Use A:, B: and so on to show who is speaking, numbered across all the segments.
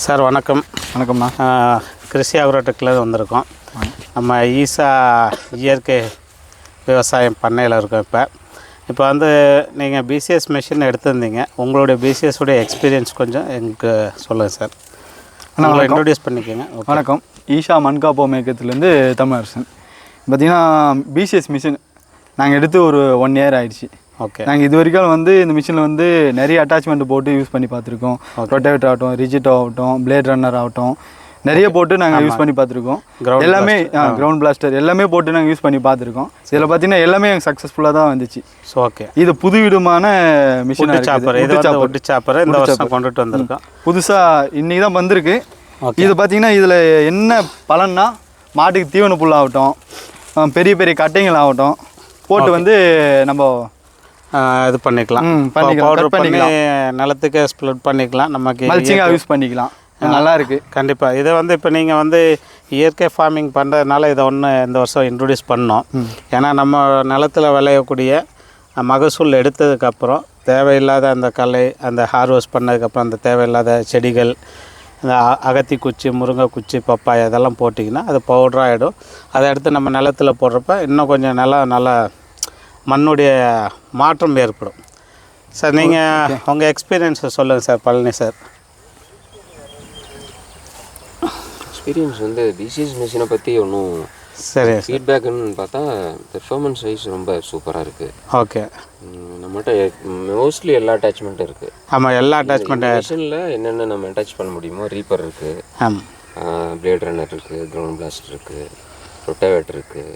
A: Sir வணக்கம்.
B: வணக்கம்ண்ணா.
A: கிருஷி அக்ரோடெக்கில் வந்திருக்கோம். நம்ம ஈசா இயற்கை விவசாயம் பண்ணையில் இருக்கோம். இப்போ வந்து நீங்கள் பிசிஎஸ் மிஷின் எடுத்திருந்தீங்க. உங்களுடைய பிசிஎஸோடைய எக்ஸ்பீரியன்ஸ் கொஞ்சம் எங்களுக்கு சொல்லுங்கள் சார்.
B: நான்
A: இன்ட்ரோடியூஸ் பண்ணிக்கோங்க.
B: வணக்கம். ஈஷா மண்காப்போ மேக்கத்துலேருந்து தமிழரசன். பார்த்திங்கன்னா பிசிஎஸ் மிஷின் நாங்கள் எடுத்து ஒரு 1 year ஆகிடுச்சு.
A: ஓகே.
B: நாங்கள் இது வரைக்கும் வந்து இந்த மிஷினில் வந்து நிறைய அட்டாச்மெண்ட் போட்டு யூஸ் பண்ணி பார்த்துருக்கோம். ரொட்டேவேட்டர் ஆகட்டும், ரிஜிட் ஆகட்டும், பிளேட் ரன்னர் ஆகட்டும், நிறைய போட்டு நாங்கள் யூஸ் பண்ணி பார்த்துருக்கோம். எல்லாமே கிரவுண்ட் பிளாஸ்டர் எல்லாமே போட்டு நாங்கள் யூஸ் பண்ணி பார்த்துருக்கோம். இதில் பார்த்தீங்கன்னா எல்லாமே சக்ஸஸ்ஃபுல்லாக தான் வந்துச்சு.
A: ஸோ ஓகே,
B: இது புதுவிதமான மிஷின்
A: சாப்பர். ஒட்டு சாப்பர் இந்த வருஷம் கொண்டுட்டு வந்திருக்கோம்.
B: புதுசாக இன்றைக்கி தான் வந்திருக்கு. இது பார்த்திங்கன்னா இதில் என்ன பலன்னா, மாட்டுக்கு தீவன புல் ஆகட்டும், பெரிய பெரிய கட்டைகள் ஆகட்டும் போட்டு வந்து நம்ம
A: இது பண்ணிக்கலாம். பவுடர் பண்ணி நிலத்துக்கு ஸ்ப்ளிட் பண்ணிக்கலாம். நமக்கு
B: மல்ச்சிங்காக யூஸ் பண்ணிக்கலாம். நல்லா இருக்குது.
A: கண்டிப்பாக இதை வந்து இப்போ நீங்கள் வந்து இயற்கை ஃபார்மிங் பண்ணுறதுனால இதை இந்த வருஷம் இன்ட்ரடியூஸ் பண்ணோம். ஏன்னா நம்ம நிலத்தில் விளையக்கூடிய மகசூல் எடுத்ததுக்கப்புறம் தேவையில்லாத அந்த களை அந்த ஹார்வெஸ்ட் பண்ணதுக்கப்புறம் அந்த தேவையில்லாத செடிகள், இந்த அகத்தி குச்சி, முருங்கை குச்சி, பப்பாய் அதெல்லாம் போட்டிங்கன்னா அது பவுடராக ஆகிடும். அதை எடுத்து நம்ம நிலத்தில் போடுறப்ப இன்னும் கொஞ்சம் நல்லா மண்ணுடைய மாற்றம் ஏற்படும். சார் நீங்கள் உங்கள் எக்ஸ்பீரியன்ஸை சொல்லுங்கள் சார். பழனி சார்.
C: எக்ஸ்பீரியன்ஸ் வந்து பிசிஎஸ் மிஷினை பற்றி ஒன்றும்
A: சரி
C: ஃபீட்பேக்குன்னு பார்த்தா பெர்ஃபார்மன்ஸ் வைஸ் ரொம்ப சூப்பராக இருக்குது.
A: ஓகே.
C: நம்மகிட்ட மோஸ்ட்லி எல்லா அட்டாச்மெண்ட்டும் இருக்குது.
A: ஆமாம், எல்லா அட்டாச்மெண்ட்டு
C: மிஷினில் என்னென்ன நம்ம அட்டாச் பண்ண முடியுமோ, ரீப்பர் இருக்குது, பிளேட் ரன்னர் இருக்குது, கிரவுண்ட் பிளாஸ்டர் இருக்குது, ரொட்டேவேட்டர் இருக்குது,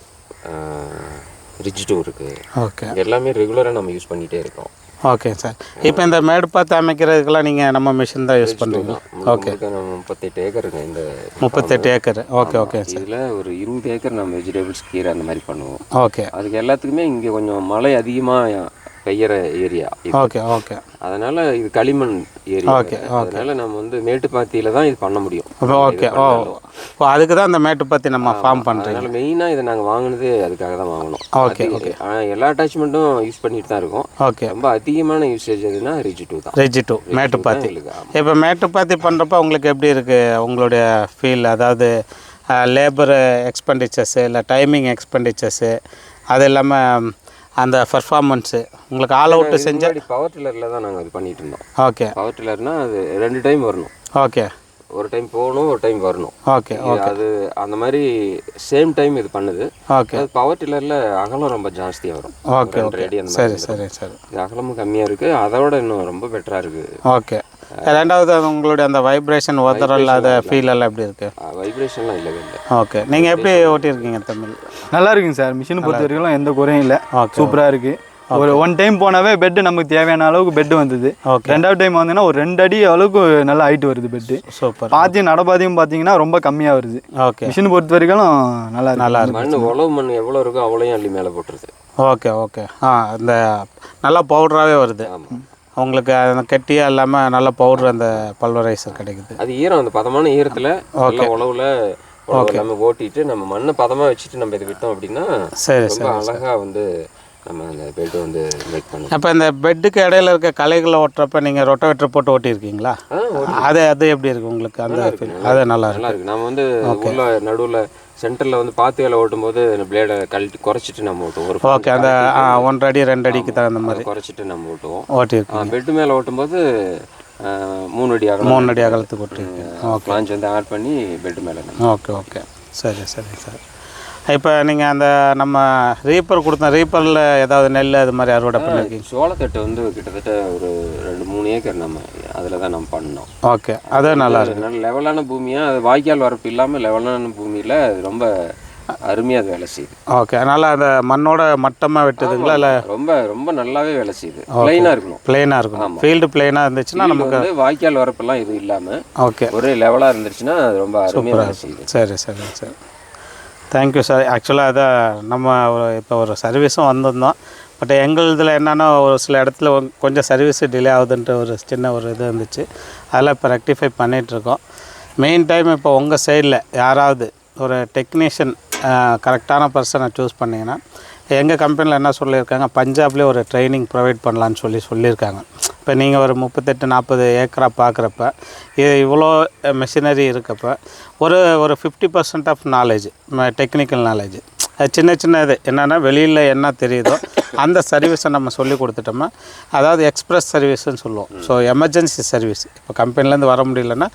C: ரிஜிட் இருக்குது.
A: ஓகே.
C: எல்லாமே ரெகுலராக நம்ம யூஸ் பண்ணிகிட்டே இருக்கோம்.
A: Okay sir. இப்போ இந்த மேடு பார்த்து அமைக்கிறதுக்கெல்லாம் நீங்கள் நம்ம மிஷின் தான் யூஸ் பண்ணுறீங்க. ஓகே.
C: நம்ம 38 ஏக்கருங்க. இந்த
A: 38 ஏக்கர். Okay okay sir.
C: இதில் ஒரு 20 ஏக்கர் நம்ம வெஜிடபிள்ஸ், கீரை அந்த மாதிரி பண்ணுவோம்.
A: ஓகே.
C: அதுக்கு எல்லாத்துக்குமே இங்கே கொஞ்சம் மழை அதிகமாக பெய்கிற ஏரியா.
A: Okay okay.
C: அதனால் இது களிமண் ஏரியா.
A: ஓகே.
C: அதனால் நம்ம வந்து மேட்டுப்பாத்தியில் தான் இது பண்ண முடியும்.
A: ஓகே. ஓ அதுக்கு தான் அந்த மேட்டுப்பாத்தி நம்ம ஃபார்ம் பண்ணுறோம்.
C: அதனால் மெயினாக இதை நாங்கள் வாங்கினதே அதுக்காக தான் வாங்கினோம்.
A: Okay okay.
C: எல்லா அட்டாச்மெண்ட்டும் யூஸ் பண்ணிட்டு தான் இருக்கோம்.
A: ஓகே.
C: ரொம்ப அதிகமான யூசேஜ் எதுனா ரிஜிட் தான்.
A: ரிஜிட் மேட்டுப்பாத்தி. இப்போ மேட்டுப்பாத்தி பண்ணுறப்ப உங்களுக்கு எப்படி இருக்குது உங்களுடைய ஃபீல்? அதாவது லேபர் எக்ஸ்பெண்டிச்சர்ஸு, இல்லை டைமிங் எக்ஸ்பெண்டிச்சர்ஸு, அது இல்லாமல் அந்த பர்ஃபார்மன்ஸு உங்களுக்கு ஆல் அவுட்டு செஞ்சால்
C: பவர் டில்லரில் தான் நாங்கள் இது பண்ணிகிட்டு இருந்தோம்.
A: ஓகே.
C: பவர் டில்லர்னால் அது 2 டைம் வரணும்.
A: ஓகே.
C: ஒரு டைம் போகணும், ஒரு டைம் வரணும்.
A: ஓகே.
C: அது அந்த மாதிரி சேம் டைம் இது பண்ணுது.
A: ஓகே.
C: அது பவர் டில்லரில் அகலம் ரொம்ப ஜாஸ்தியாக வரும்.
A: Okay okay. சரி சரி சரி.
C: இது அகலமும் கம்மியாக இருக்குது. அதோட இன்னும் ரொம்ப பெட்டராக இருக்குது.
A: ஓகே. ரெண்டாவது உங்களுடைய அந்த வைப்ரேஷன் ஒதறல் இல்லாத ஃபீல் எல்லாம் எப்படி இருக்குது?
C: வைப்ரேஷன்லாம் இல்லவே இல்லை.
A: ஓகே. நீங்கள் எப்படி ஓட்டியிருக்கீங்க தமிழ்?
B: நல்லா இருக்குங்க சார். மிஷினை பொறுத்த வரைக்கும் எந்த குறையும் இல்லை. சூப்பராக இருக்குது. ஒரு 1 டைம் போனாவே பெட்டு நமக்கு தேவையான அளவுக்கு பெட்டு வந்தது.
A: ஓகே.
B: 2வது டைம் வந்தீங்கன்னா ஒரு 2 அடி அளவுக்கு நல்லா ஹைட் வருது பெட்டு.
A: சூப்பர்.
B: பாத்தியம் நடப்பாதையும் பார்த்தீங்கன்னா ரொம்ப கம்மியாக வருது.
A: ஓகே.
B: மிஷினை பொறுத்த வரைக்கும் நல்லா இருக்கு.
C: மண் உழவு மண் எவ்வளோ இருக்கோ அவ்வளோயும் அள்ளி மேலே போட்டுருது.
A: Okay okay. இந்த நல்லா பவுடராகவே வருது உங்களுக்கு. அந்த கெட்டியாக இல்லாமல் நல்ல பவுடர் அந்த பல்வரைசர் கிடைக்குது.
C: அது ஈரம், அந்த பதமான ஈரத்தில் நல்லா உழவுல எல்லாமே ஓட்டிட்டு நம்ம மண்ணை பதமாக வச்சுட்டு நம்ம இதை விட்டோம் அப்படின்னா
A: சரி
C: ரொம்ப அழகாக வந்து நம்ம அந்த பெட்டு வந்து மேக் பண்ணோம்.
A: அப்போ இந்த பெட்டுக்கு இடையில இருக்க களைகளை ஓட்டுறப்ப நீங்கள் ரொட்டவேட்டர் போட்டு ஓட்டியிருக்கீங்களா? அது எப்படி இருக்குது உங்களுக்கு? அந்த அது நல்லா
C: இருக்கு. நம்ம வந்து உள்ள நடுவில் சென்டரில் வந்து பாத்தி வேலை ஓட்டும் போது பிளேடை கழட்டி குறைச்சிட்டு நம்ம ஓட்டுவோம்.
A: ஓகே. அந்த 1 அடி 2 அடிக்கு தகுந்த மாதிரி
C: குறைச்சிட்டு நம்ம ஓட்டுவோம்.
A: ஓட்டியிருக்கோம்.
C: பெட்டு மேலே ஓட்டும்போது 3 அடி அகலம்,
A: 3 அடி அகலத்துக்கு ஓட்டியிருக்கேன். ஓகே.
C: பிளான்ச் வந்து ஆட் பண்ணி பெட்டு மேலே.
A: Okay okay. சரி சரி சார். இப்போ நீங்கள் அந்த நம்ம ரீப்பர் கொடுத்த ரீப்பரில் ஏதாவது நெல் அது மாதிரி அறுவடை பண்ணியிருக்கீங்க?
C: சோளத்தட்டு வந்து கிட்டத்தட்ட ஒரு 2-3 ஏக்கர் நம்ம அதில் தான் நம்ம பண்ணோம்.
A: ஓகே. அது நல்லா இருக்கு.
C: நல்ல லெவலான பூமியாக, அது வாய்க்கால் வரப்பு இல்லாமல் லெவலான பூமியில் ரொம்ப அருமையாக அது வேலை செய்யுது.
A: ஓகே. அதனால் அந்த மண்ணோட மட்டமாக வெட்டுதுங்களா? இல்லை
C: ரொம்ப ரொம்ப நல்லாவே வேலை செய்யுது. பிளைனாக இருக்கணும்.
A: பிளைனாக இருக்கணும். ஃபீல்டு பிளைனாக இருந்துச்சுன்னா நமக்கு
C: வந்து வாய்க்கால் வரப்பெல்லாம் இது இல்லாமல்
A: ஓகே
C: ஒரே லெவலாக இருந்துச்சுன்னா ரொம்ப அருமையாக வேலை செய்யுது.
A: சரி சரி சரி. Thank you sir. ஆக்சுவலாக அதை நம்ம இப்போ ஒரு சர்வீஸும் வந்திருந்தோம். பட் எங்கள் இதில் என்னென்னா ஒரு சில இடத்துல கொஞ்சம் சர்வீஸு டிலே ஆகுதுன்ற ஒரு சின்ன ஒரு இது இருந்துச்சு. அதெல்லாம் இப்போ ரெக்டிஃபை பண்ணிகிட்ருக்கோம். மெயின் டைம் இப்போ உங்கள் சைடில் யாராவது ஒரு டெக்னீஷியன் கரெக்டான பர்சனை சூஸ் பண்ணிங்கன்னா, எங்கள் கம்பெனியில் என்ன சொல்லியிருக்காங்க, பஞ்சாப்லேயே ஒரு ட்ரைனிங் ப்ரொவைட் பண்ணலான்னு சொல்லியிருக்காங்க. இப்போ நீங்கள் ஒரு 38-40 ஏக்கரா பார்க்குறப்ப இது இவ்வளோ மெஷினரி இருக்கப்போ ஒரு ஒரு 50% ஆஃப் நாலேஜ், டெக்னிக்கல் நாலேஜ், சின்ன சின்ன இது என்னென்னா வெளியில் என்ன தெரியுதோ அந்த சர்வீஸை நம்ம சொல்லி கொடுத்துட்டோம்னா, அதாவது எக்ஸ்பிரஸ் சர்வீஸ்ன்னு சொல்லுவோம். ஸோ எமர்ஜென்சி சர்வீஸ், இப்போ கம்பெனிலேருந்து வர முடியலன்னா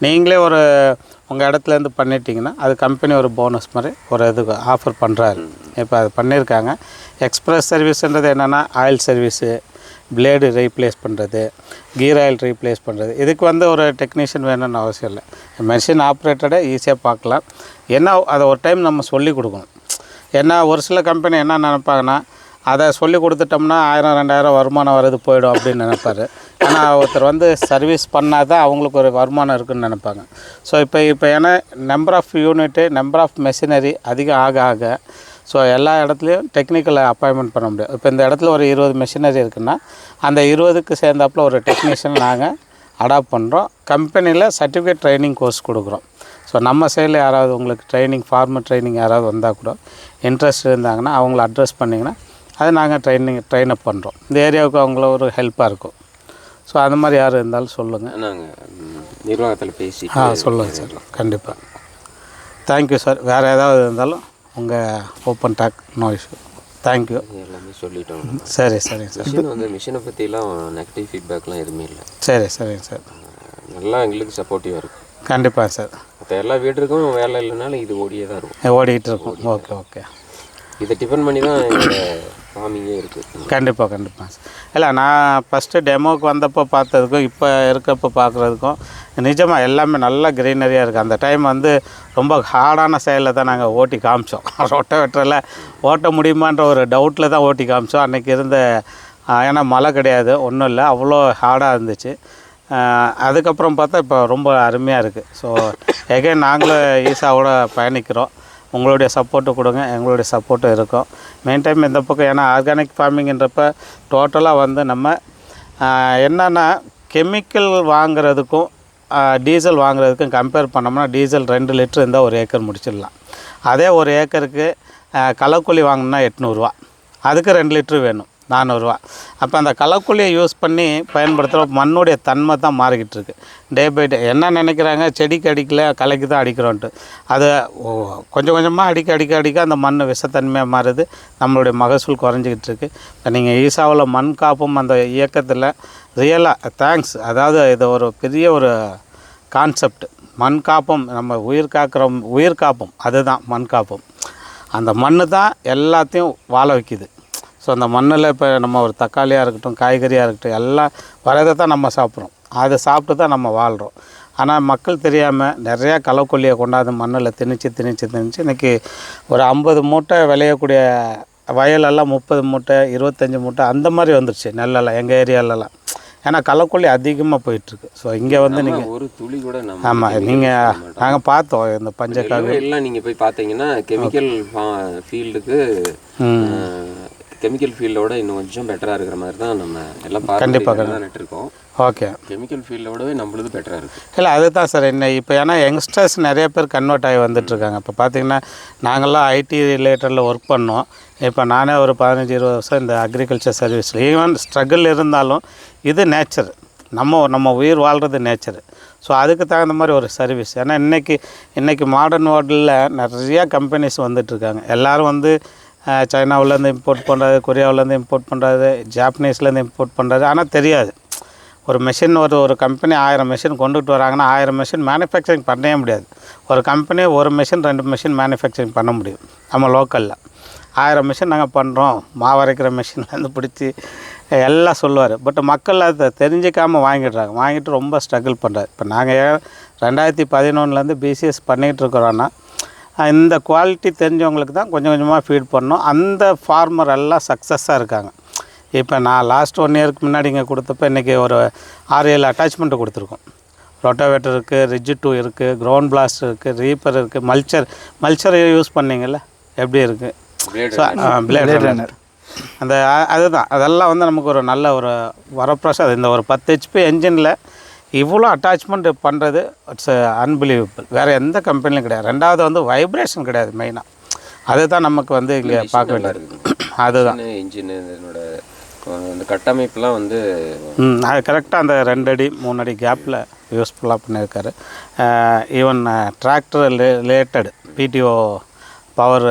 A: நீங்களே ஒரு உங்கள் இடத்துலேருந்து பண்ணிட்டீங்கன்னா அது கம்பெனி ஒரு போனஸ் மாதிரி ஒரு இதுக்கு ஆஃபர் பண்ணுறாரு. இப்போ அது பண்ணியிருக்காங்க. எக்ஸ்பிரஸ் சர்வீஸ்ன்றது என்னென்னா ஆயில் சர்வீஸு, பிளேடு ரீப்ளேஸ் பண்ணுறது, கீர் ஆயில் ரீப்ளேஸ் பண்ணுறது. இதுக்கு வந்து ஒரு டெக்னீஷியன் வேணும்னு அவசியம் இல்லை. மெஷின் ஆப்ரேட்டடே ஈஸியாக பார்க்கலாம். ஏன்னா அதை ஒரு டைம் நம்ம சொல்லி கொடுக்கணும். ஏன்னா ஒரு சில கம்பெனி என்ன நினைப்பாங்கன்னா, அதை சொல்லி கொடுத்துட்டோம்னா 1000-2000 வருமானம் வருது போயிடும் அப்படின்னு நினைப்பாரு. ஆனால் ஒருத்தர் வந்து சர்வீஸ் பண்ணால் தான் அவங்களுக்கு ஒரு வருமானம் இருக்குதுன்னு நினைப்பாங்க. ஸோ இப்போ ஏன்னா number of unit, number of machinery அதிகம் ஆக ஆக ஸோ எல்லா இடத்துலையும் டெக்னிக்கலை அப்பாயின்மெண்ட் பண்ண முடியும். இப்போ இந்த இடத்துல ஒரு 20 மெஷினரி இருக்குன்னா அந்த 20க்கு சேர்ந்தாப்புல ஒரு டெக்னீஷியன் நாங்கள் அடாப்ட் பண்ணுறோம். கம்பெனியில் சர்டிஃபிகேட் ட்ரைனிங் கோர்ஸ் கொடுக்குறோம். ஸோ நம்ம சைடில் யாராவது உங்களுக்கு ட்ரைனிங், ஃபார்மல் ட்ரைனிங் யாராவது வந்தால் கூட இன்ட்ரெஸ்ட் இருந்தாங்கன்னா அவங்கள அட்ரஸ் பண்ணிங்கன்னா அதை நாங்கள் ட்ரெயின் அப் பண்ணுறோம். இந்த ஏரியாவுக்கு அவங்கள ஒரு ஹெல்ப்பாக இருக்கும். ஸோ அந்த மாதிரி யார் இருந்தாலும் சொல்லுங்கள்,
C: நாங்கள் நிர்வாகத்தில் பேசி
A: சொல்லுங்கள் சார். கண்டிப்பாக. Thank you sir. வேறு ஏதாவது இருந்தாலும் உங்கள் open talk, no issue. Thank you.
C: எல்லாமே சொல்லிட்டோம்.
A: சரி சரிங்க சார்.
C: மிஷின் வந்து மிஷினை பற்றிலாம் நெகட்டிவ் ஃபீட்பேக்லாம் எதுவுமே இல்லை.
A: சரிங்க சார்.
C: நல்லா எங்களுக்கு சப்போர்ட்டிவாக இருக்கும்.
A: கண்டிப்பாக சார்.
C: மற்ற எல்லா வீட்டுக்கும் வேலை இல்லைனாலும் இது ஓடியே தான் இருக்கும்.
A: ஓடிக்கிட்டு இருக்கும். ஓகே.
C: இதை டிபெண்ட் பண்ணி தான் எங்களோட ஃபார்மிங்கே இருக்குது.
A: கண்டிப்பாக சார். இல்லை, நான் ஃபஸ்ட்டு டெமோவுக்கு வந்தப்போ பார்த்ததுக்கும் இப்போ இருக்கப்போ பார்க்குறதுக்கும் நிஜமாக எல்லாமே நல்லா க்ரீனரியாக இருக்குது. அந்த டைம் வந்து ரொம்ப ஹார்டான செயலில் தான் நாங்கள் ஓட்டி காமிச்சோம். ரொட்டவேட்டரில் ஓட்ட முடியுமான்ற ஒரு டவுட்டில் தான் ஓட்டி காமிச்சோம். அன்றைக்கி இருந்த ஏன்னா மழை கிடையாது, ஒன்றும் இல்லை, அவ்வளோ ஹார்டாக இருந்துச்சு. அதுக்கப்புறம் பார்த்தா இப்போ ரொம்ப அருமையாக இருக்குது. ஸோ எகைன் நாங்களும் ஈஸாவோட பயணிக்கிறோம். உங்களுடைய சப்போர்ட்டு கொடுங்க, எங்களுடைய சப்போர்ட்டும் இருக்கும். மெயின் டைம் இந்த பக்கம் ஏன்னா ஆர்கானிக் ஃபார்மிங்கிறப்ப டோட்டலாக வந்து நம்ம என்னென்னா கெமிக்கல் வாங்குறதுக்கும் டீசல் வாங்குறதுக்கும் கம்பேர் பண்ணோம்னா டீசல் 2 லிட்டர் இருந்தால் ஒரு ஏக்கர் முடிச்சிடலாம். அதே ஒரு ஏக்கருக்கு களைக்கொல்லி வாங்கினா 800 ரூபா, அதுக்கு 2 லிட்ரு வேணும், 400 ரூபா. அப்போ அந்த களைக்கொல்லியை யூஸ் பண்ணி பயன்படுத்துகிற மண்ணுடைய தன்மை தான் மாறிக்கிட்டு இருக்குது. டே பை டே என்ன நினைக்கிறாங்க, செடிக்கு அடிக்கல களைக்கு தான் அடிக்கிறோன்ட்டு. அது கொஞ்சம் கொஞ்சமாக அடிக்க அந்த மண் விஷத்தன்மையாக மாறுது, நம்மளுடைய மகசூல் குறைஞ்சிக்கிட்டு இருக்குது. இப்போ நீங்கள் ஈசாவில் மண் காப்பும் அந்த இயக்கத்தில் ரியலாக தேங்க்ஸ். அதாவது இது ஒரு பெரிய ஒரு கான்செப்ட். மண் காப்பும், நம்ம உயிர் காப்பும், அதுதான் மண் காப்பும். அந்த மண் தான் எல்லாத்தையும் வாழ வைக்குது. ஸோ அந்த மண்ணில் இப்போ நம்ம ஒரு தக்காளியாக இருக்கட்டும், காய்கறியாக இருக்கட்டும், எல்லாம் வரதை தான் நம்ம சாப்பிட்றோம். அதை சாப்பிட்டு தான் நம்ம வாழ்கிறோம். ஆனால் மக்கள் தெரியாமல் நிறையா களைக்கொல்லியை கொண்டாந்து மண்ணில் திணிச்சு இன்றைக்கி ஒரு 50 மூட்டை விளையக்கூடிய வயலெல்லாம் 30 மூட்டை 25 மூட்டை அந்த மாதிரி வந்துடுச்சு நெல்லெல்லாம் எங்கள் ஏரியாலலாம். ஏன்னா களைக்கொல்லி அதிகமாக போயிட்டுருக்கு. ஸோ இங்கே வந்து நீங்கள்
C: ஒரு துளி கூட
A: ஆமாம், நீங்கள் நாங்கள் பார்த்தோம் இந்த பஞ்சக்காவி
C: எல்லாம் நீங்கள் போய் பார்த்தீங்கன்னா கெமிக்கல் ஃபீல்டுக்கு கெமிக்கல் ஃபீல்டோட இன்னும் கொஞ்சம் பெட்டராக இருக்கிற மாதிரி தான் நம்ம எல்லாம் கண்டிப்பாக நட்டுருக்கோம்.
A: ஓகே,
C: கெமிக்கல் ஃபீல்டோடவே நம்மளது பெட்டராக இருக்குது.
A: இல்லை அதுதான் சார். இப்போ ஏன்னா யங்ஸ்டர்ஸ் நிறைய பேர் கன்வெர்ட் ஆகி வந்துட்டுருக்காங்க. இப்போ பார்த்திங்கன்னா நாங்கள்லாம் ஐடி ரிலேட்டடில் ஒர்க் பண்ணோம். இப்போ நானே ஒரு 15-20 வருஷம் இந்த அக்ரிகல்ச்சர் சர்வீஸில் ஈவன் ஸ்ட்ரகிள் இருந்தாலும் இது நேச்சர், நம்ம உயிர் வாழ்கிறது நேச்சரு. ஸோ அதுக்கு தகுந்த மாதிரி ஒரு சர்வீஸ். ஏன்னா இன்றைக்கி மாடர்ன் வேர்ல்டில் நிறையா கம்பெனிஸ் வந்துட்டுருக்காங்க. எல்லோரும் வந்து சைனாவிலேருந்து இம்போர்ட் பண்ணுறது, கொரியாவிலேருந்து இம்போர்ட் பண்ணுறது, ஜாப்பனீஸ்லேருந்து இம்போர்ட் பண்ணுறது. ஆனால் தெரியாது ஒரு மெஷின் ஒரு கம்பெனி 1000 மெஷின் கொண்டுட்டு வராங்கன்னா 1000 மெஷின் மேனுஃபேக்சரிங் பண்ணவே முடியாது. ஒரு கம்பெனி ஒரு மெஷின் 2 மெஷின் மேனுஃபேக்சரிங் பண்ண முடியும் நம்ம லோக்கலில். 1000 மெஷின் நாங்கள் பண்ணுறோம், மாவரைக்கிற மெஷின்லேருந்து பிடிச்சி எல்லாம் சொல்லுவார். பட் மக்கள் அதை தெரிஞ்சிக்காமல் வாங்கிட்டு ரொம்ப ஸ்ட்ரகிள் பண்ணுறாரு. இப்போ நாங்கள் 2011 பிசிஎஸ் பண்ணிகிட்டு இருக்கிறோன்னா இந்த குவாலிட்டி தெரிஞ்சவங்களுக்கு தான் கொஞ்சம் கொஞ்சமாக ஃபீட் பண்ணோம். அந்த ஃபார்மர் எல்லாம் சக்ஸஸாக இருக்காங்க. இப்போ நான் லாஸ்ட் 1 இயருக்கு முன்னாடி இங்கே கொடுத்தப்போ இன்றைக்கி ஒரு 6-7 அட்டாச்மெண்ட்டு கொடுத்துருக்கோம். ரொட்டோவேட்டர் இருக்குது, ரிஜிட் 2 இருக்குது, கிரவுண்ட் பிளாஸ்ட் இருக்குது, ரீப்பர் இருக்குது, மல்ச்சர் யூஸ் பண்ணிங்கள்ல எப்படி இருக்குது, ஸோ பிளேட் ரன்னர் அந்த அதுதான். அதெல்லாம் வந்து நமக்கு ஒரு நல்ல ஒரு வரப்பிரசாதம். இந்த ஒரு 10 HP என்ஜினில் இவ்வளோ அட்டாச்மெண்ட் பண்ணுறது இட்ஸ் அன்பிலீவபிள். வேறு எந்த கம்பெனிலும் கிடையாது. ரெண்டாவது வந்து வைப்ரேஷன் கிடையாது மெயினாக. அதுதான் நமக்கு வந்து இங்கே பார்க்க வேண்டியது. அதுதான்
C: இன்ஜின் என்னோட இந்த கட்டமைப்புலாம் வந்து
A: அது கரெக்டாக அந்த 2 அடி 3 அடி கேப்பில் யூஸ்ஃபுல்லாக பண்ணியிருக்காரு. Even tractor related PTO power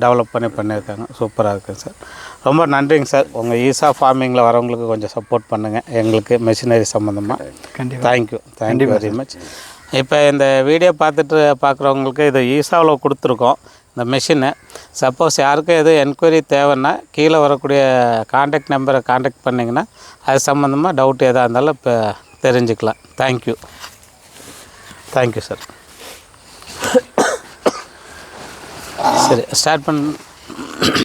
A: develop பண்ணியிருக்காங்க. சூப்பராக இருக்குங்க சார். ரொம்ப நன்றிங்க சார். உங்கள் ஈசா ஃபார்மிங்கில் வரவங்களுக்கு கொஞ்சம் சப்போர்ட் பண்ணுங்கள் எங்களுக்கு மெஷினரி சம்மந்தமாக. Thank you very much. இப்போ இந்த வீடியோ பார்க்குறவங்களுக்கு இது ஈசாவில் கொடுத்துருக்கோம் இந்த மிஷினு. சப்போஸ் யாருக்கும் எதுவும் என்கொயரி தேவைன்னா கீழே வரக்கூடிய காண்டாக்ட் நம்பரை காண்டாக்ட் பண்ணிங்கன்னா அது சம்மந்தமாக டவுட் எதாக இருந்தாலும் இப்போ தெரிஞ்சுக்கலாம். Thank you sir. சரி, ஸ்டார்ட் பண்ண